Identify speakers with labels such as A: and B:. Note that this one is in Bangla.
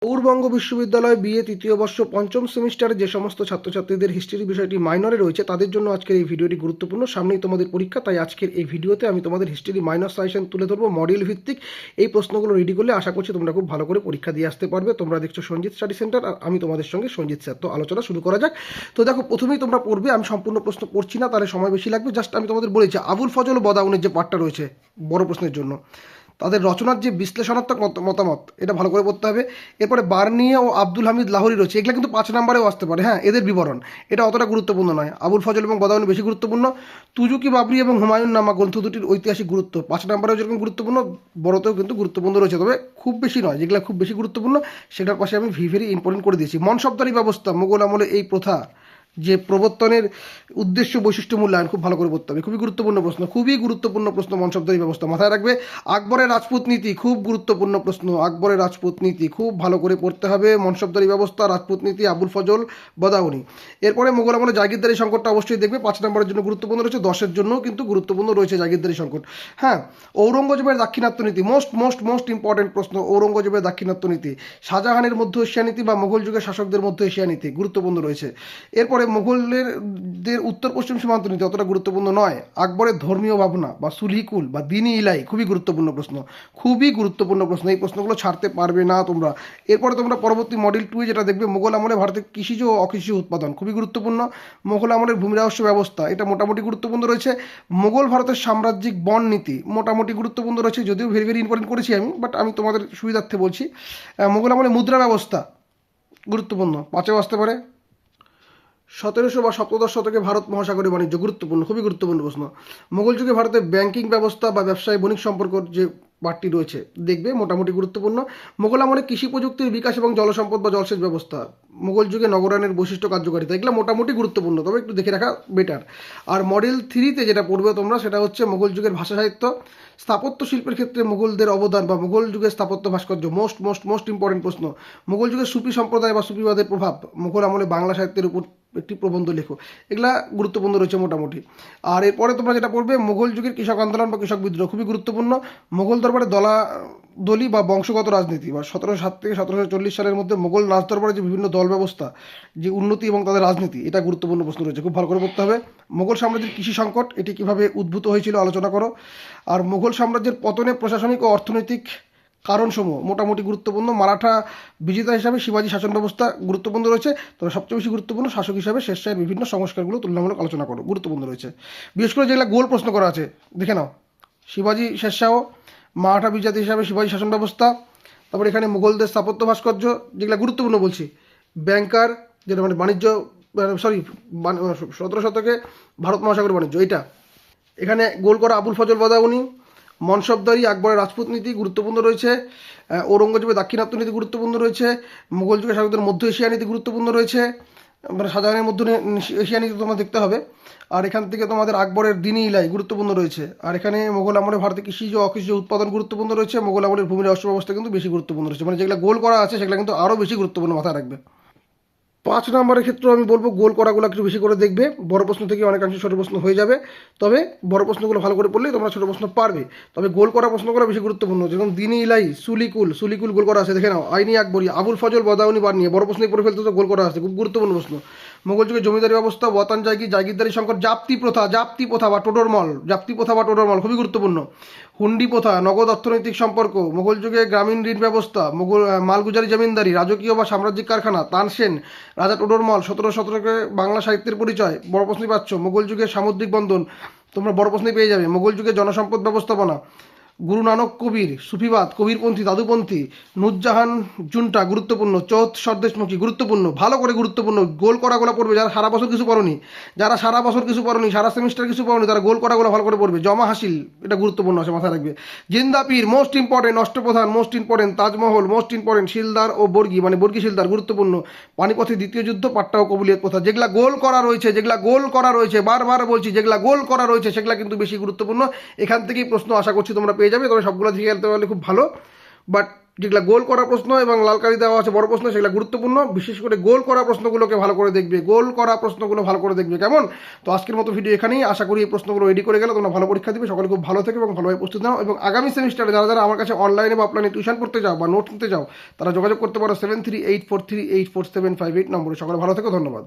A: গৌড়বঙ্গ বিশ্ববিদ্যালয় বিএ তৃতীয় বর্ষ পঞ্চম সেমিস্টারে যে সমস্ত ছাত্রছাত্রীদের হিস্ট্রি বিষয়টি মাইনরে রয়েছে তাদের জন্য আজকের এই ভিডিওটি গুরুত্বপূর্ণ। সামনেই তোমাদের পরীক্ষা, তাই আজকের এই ভিডিওতে আমি তোমাদের হিস্ট্রি মাইনর সাজেশন তুলে ধরবো মডেল ভিত্তিক। এই প্রশ্নগুলো রেডি করলে আশা করছি তোমরা খুব ভালো করে পরীক্ষা দিয়ে আসতে পারবে। তোমরা দেখছো সঞ্জিত স্টাডি সেন্টার, আর আমি তোমাদের সঙ্গে সঞ্জিত স্যার। তো আলোচনা শুরু করা যাক। তো দেখো, প্রথমেই তোমরা পড়বে, আমি সম্পূর্ণ প্রশ্ন পড়ছি না, তাহলে সময় বেশি লাগবে। জাস্ট আমি তোমাদের বলেছি আবুল ফজল বদাউনের যে পার্টটা রয়েছে বড় প্রশ্নের জন্য, তাদের রচনার যে বিশ্লেষণাত্মক মতামত, এটা ভালো করে পড়তে হবে। এরপরে বার্নিয়া ও আব্দুল হামিদ লাহোরি রয়েছে, এগুলো কিন্তু 5 নম্বরেও আসতে পারে। হ্যাঁ, এদের বিবরণ এটা অতটা গুরুত্বপূর্ণ নয়। আবুল ফজল এবং বদাউনি বেশি গুরুত্বপূর্ণ। তুজুকি বাবরি এবং হুমায়ুন নামা গ্রন্থ দুটির ঐতিহাসিক গুরুত্ব 5 নম্বরেও যেরকম গুরুত্বপূর্ণ, বড়তেও কিন্তু গুরুত্বপূর্ণ রয়েছে, তবে খুব বেশি নয়। যেগুলো খুব বেশি গুরুত্বপূর্ণ সেটার পাশে আমি ভেরি ইম্পর্টেন্ট করে দিয়েছি। মনসবদারি ব্যবস্থা, মোগল আমলে এই প্রথা যে প্রবর্তনের উদ্দেশ্য বৈশিষ্ট্য মূল্যায়ন, খুব ভালো করে পড়তে হবে। খুবই গুরুত্বপূর্ণ প্রশ্ন, খুবই গুরুত্বপূর্ণ প্রশ্ন। মনসবদারি ব্যবস্থা মাথায় রাখবে। আকবরের রাজপুত নীতি, খুব গুরুত্বপূর্ণ প্রশ্ন। আকবরের রাজপুত নীতি খুব ভালো করে পড়তে হবে। মনসবদারি ব্যবস্থা, রাজপুত নীতি, আবুল ফজল বদাউনি। এরপরে মোগল আমলে জাগিরদারি সংকটটা অবশ্যই দেখবে, 5 নম্বরের জন্য গুরুত্বপূর্ণ রয়েছে। 10-এর জন্যও কিন্তু গুরুত্বপূর্ণ রয়েছে জাগিরদারি সংকট। হ্যাঁ, ঔরঙ্গজেবের দাক্ষিণাত্য নীতি, মোস্ট মোস্ট মোস্ট ইম্পর্টেন্ট প্রশ্ন। ঔরঙ্গজেবের দাক্ষিণাত্য নীতি, শাহজাহানের মধ্য এশিয়া নীতি বা মোগল যুগের শাসকদের মধ্য এশিয়া নীতি, গুরুত্বপূর্ণ রয়েছে। এরপরে মোগলদের উত্তর পশ্চিম সীমান্ত নীতি অতটা গুরুত্বপূর্ণ নয়। আকবরের ধর্মীয় ভাবনা বা সুলহিকুল বা দিনী ইলাই, খুবই গুরুত্বপূর্ণ প্রশ্ন, খুবই গুরুত্বপূর্ণ প্রশ্ন। এই প্রশ্নগুলো ছাড়তে পারবে না তোমরা। এরপরে তোমরা পরবর্তী মডেল 2 যেটা দেখবে, মোগল আমলে ভারতের কৃষিজ ও অকৃষি উৎপাদন, খুবই গুরুত্বপূর্ণ। মোগল আমলের ভূমি রহস্য ব্যবস্থা, এটা মোটামুটি গুরুত্বপূর্ণ রয়েছে। মোগল ভারতের সাম্রাজ্যিক বন নীতি মোটামুটি গুরুত্বপূর্ণ রয়েছে, যদিও ভেরি ইম্পর্টেন্ট করেছি আমি, বাট আমি তোমাদের সুবিধার্থে বলছি। মোগল আমলে মুদ্রা ব্যবস্থা গুরুত্বপূর্ণ, 5এও আসতে পারে। 1700 বা সপ্তদশ শতকে ভারত মহাসাগরীয় বাণিজ্য, গুরুত্বপূর্ণ, খুবই গুরুত্বপূর্ণ প্রশ্ন। মোগল যুগে ভারতের ব্যাংকিং ব্যবস্থা বা ব্যবসায় বণিক সম্পর্ক যে পার্টটি রয়েছে দেখবে, মোটামুটি গুরুত্বপূর্ণ। মোগল আমলে কৃষি প্রযুক্তির বিকাশ এবং জলসম্পদ বা জলসেচ ব্যবস্থা, মোগল যুগে নগরায়নের বৈশিষ্ট্য কার্যকারিতা, এগুলো মোটামুটি গুরুত্বপূর্ণ, তবে একটু দেখে রাখা বেটার। আর মডেল 3-তে যেটা পড়বে তোমরা, সেটা হচ্ছে মোগল যুগের ভাষা সাহিত্য, স্থাপত্য শিল্পের ক্ষেত্রে মোগলদের অবদান বা মোগল যুগের স্থাপত্য ভাস্কর্য, মোস্ট মোস্ট মোস্ট ইম্পর্টেন্ট প্রশ্ন। মোগল যুগের সুফি সম্প্রদায় বা সুফিবাদের প্রভাব, মোগল আমলে বাংলা সাহিত্যের উপর একটি প্রবন্ধ লেখো, এগুলা গুরুত্বপূর্ণ রয়েছে মোটামুটি। আর এরপরে তোমরা যেটা পড়বে, মোগল যুগের কৃষক আন্দোলন বা কৃষক বিদ্রোহ, খুবই গুরুত্বপূর্ণ। মোগল দরবারে দলি বা বংশগত রাজনীতি, বা 1707 থেকে 1740 সালের মধ্যে মোগল রাজদরবারে যে বিভিন্ন দল ব্যবস্থা, যে উন্নতি এবং তাদের রাজনীতি, এটা গুরুত্বপূর্ণ প্রশ্ন রয়েছে, খুব ভালো করে পড়তে হবে। মোগল সাম্রাজ্যের কৃষি সংকট, এটি কিভাবে উদ্ভূত হয়েছিল আলোচনা করো। আর মোগল সাম্রাজ্যের পতনে প্রশাসনিক ও অর্থনৈতিক কারণসমূহ, মোটামুটি গুরুত্বপূর্ণ। মারাঠা বিজেতা হিসাবে শিবাজী শাসন ব্যবস্থা গুরুত্বপূর্ণ রয়েছে, তবে সবচেয়ে বেশি গুরুত্বপূর্ণ শাসক হিসাবে শের শাহের বিভিন্ন সংস্কারগুলো তুলনামূলক আলোচনা করো, গুরুত্বপূর্ণ রয়েছে। বিশেষ করে যেগুলো গোল প্রশ্ন করা আছে দেখে নাও, শিবাজী শের শাহ, মারাঠা বিজেতা হিসাবে শিবাজী শাসন ব্যবস্থা, তারপর এখানে মুঘলদের স্থাপত্য ভাস্কর্য, যেগুলো গুরুত্বপূর্ণ বলছি। ব্যাংকার, যেটা মানে বাণিজ্য, 17 শতকে ভারত মহাসাগর বাণিজ্য, এটা এখানে গোল করা আবুল ফজল বদাউনি। মনসবদারি, আকবরের রাজপুত নীতি গুরুত্বপূর্ণ রয়েছে। ঔরঙ্গজেবের দাক্ষিণাত্য নীতি গুরুত্বপূর্ণ রয়েছে। মুঘল যুগের শাসকদের মধ্য এশিয়া নীতি গুরুত্বপূর্ণ রয়েছে, মানে শাহজাহানের মধ্য এশিয়া নীতি তোমার দেখতে হবে। আর এখান থেকে তোমাদের আকবরের দিনী ইলাই গুরুত্বপূর্ণ রয়েছে। আর এখানে মোগল আমলে ভারতের কৃষিজ ও অকৃষিজ উৎপাদন গুরুত্বপূর্ণ রয়েছে। মোগল আমলের ভূমি রাষ্ট্র ব্যবস্থা কিন্তু বেশি গুরুত্বপূর্ণ রয়েছে, মানে যেগুলো গোল করা আছে সেগুলো কিন্তু আরও বেশি গুরুত্বপূর্ণ, মাথায় রাখবে। 5 নম্বরের ক্ষেত্রে আমি বলবো গোল করাগুলো একটু বেশি করে দেখবে, বড় প্রশ্ন থেকে অনেকাংশে ছোটো প্রশ্ন হয়ে যাবে, তবে বড় প্রশ্নগুলো ভালো করে পড়লেই তোমরা ছোটো প্রশ্ন পারবে। তবে গোল করা প্রশ্নগুলো বেশি গুরুত্বপূর্ণ, যেরকম দিনী ইলাই, সুলিকুল গোল করা আছে দেখে নাও। আইনি আকবরী, আবুল ফজল বদাউনি বানিয়ে, বড় প্রশ্নে পড়ে ফেলতে তো গোল করা আছে, খুব গুরুত্বপূর্ণ প্রশ্ন। মোগল যুগের জমিদারি ব্যবস্থা, ওয়াতান জাগিরদারি সংকট, জাপ্তি প্রথা বা টোডরমল, খুবই গুরুত্বপূর্ণ। হুন্ডি প্রথা, নগদ অর্থনৈতিক সম্পর্ক, মোগল যুগে গ্রামীণ ঋণ ব্যবস্থা, মোগল মালগুজারি জমিনদারি, রাজকীয় বা সাম্রাজ্যিক কারখানা, তানসেন, রাজা টোডরমল, 17 শতকে বাংলা সাহিত্যের পরিচয়, বড় প্রশ্নই পাচ্ছ। মোগল যুগের সামুদ্রিক বন্দর, তোমরা বড় প্রশ্নই পেয়ে যাবে। মোগল যুগের জনসম্পদ ব্যবস্থাপনা, গুরু নানক কবির, সুফিবাদ, কবিরপন্থী, দাদুপন্থী, নুরজাহান জুনটা গুরুত্বপূর্ণ। চৌথ স্বদেশমুখী গুরুত্বপূর্ণ, ভালো করে গুরুত্বপূর্ণ। গোল করাগুলো পড়বে যারা সারা বছর কিছু পড়নি, সারা সেমিস্টার কিছু পড়নি, তারা গোল করাগুলো ভালো করে পড়বে। জমা হাসিল, এটা গুরুত্বপূর্ণ আছে, মাথায় রাখবে। Zindapir most important, Ashtapradhan most important, Taj Mahal most important, শিলদার ও বর্গী মানে বর্গী শিলদার গুরুত্বপূর্ণ। পানিপথের দ্বিতীয় যুদ্ধ, পাট্টা ও কবুলিয়ত প্রথা, যেগুলা গোল করা রয়েছে, বারবার বলছি, যেগুলা গোল করা রয়েছে সেগুলা কিন্তু বেশি গুরুত্বপূর্ণ। এখান থেকেই প্রশ্ন আশা করছি তোমরা পেয়ে যাবে, তবে সবগুলো থেকে খেলতে পারলে খুব ভালো। বাট যেগুলো গোল করা প্রশ্ন এবং লাল কালি দেওয়া আছে বড় প্রশ্ন, সেগুলো গুরুত্বপূর্ণ। বিশেষ করে গোল করা প্রশ্নগুলোকে ভালো করে দেখবে, গোল করা প্রশ্নগুলো ভালো করে দেখবে, কেমন? তো আজকের মতো ভিডিও এখানেই। আশা করি এই প্রশ্নগুলো রেডি করে গেলে তোমরা ভালো পরীক্ষা দিবে। সকলে খুব ভালো থেকে এবং ভালোভাবে প্রস্তুত নাও। এবং আগামী সেমিস্টারে যারা যারা আমার কাছে অনলাইনে বা অফলাইনে টিউশন করতে যাও বা নোট নিতে যাও, তারা যোগাযোগ করতে পারো 7384384758 নম্বরে। সকলে ভালো থেকো, ধন্যবাদ।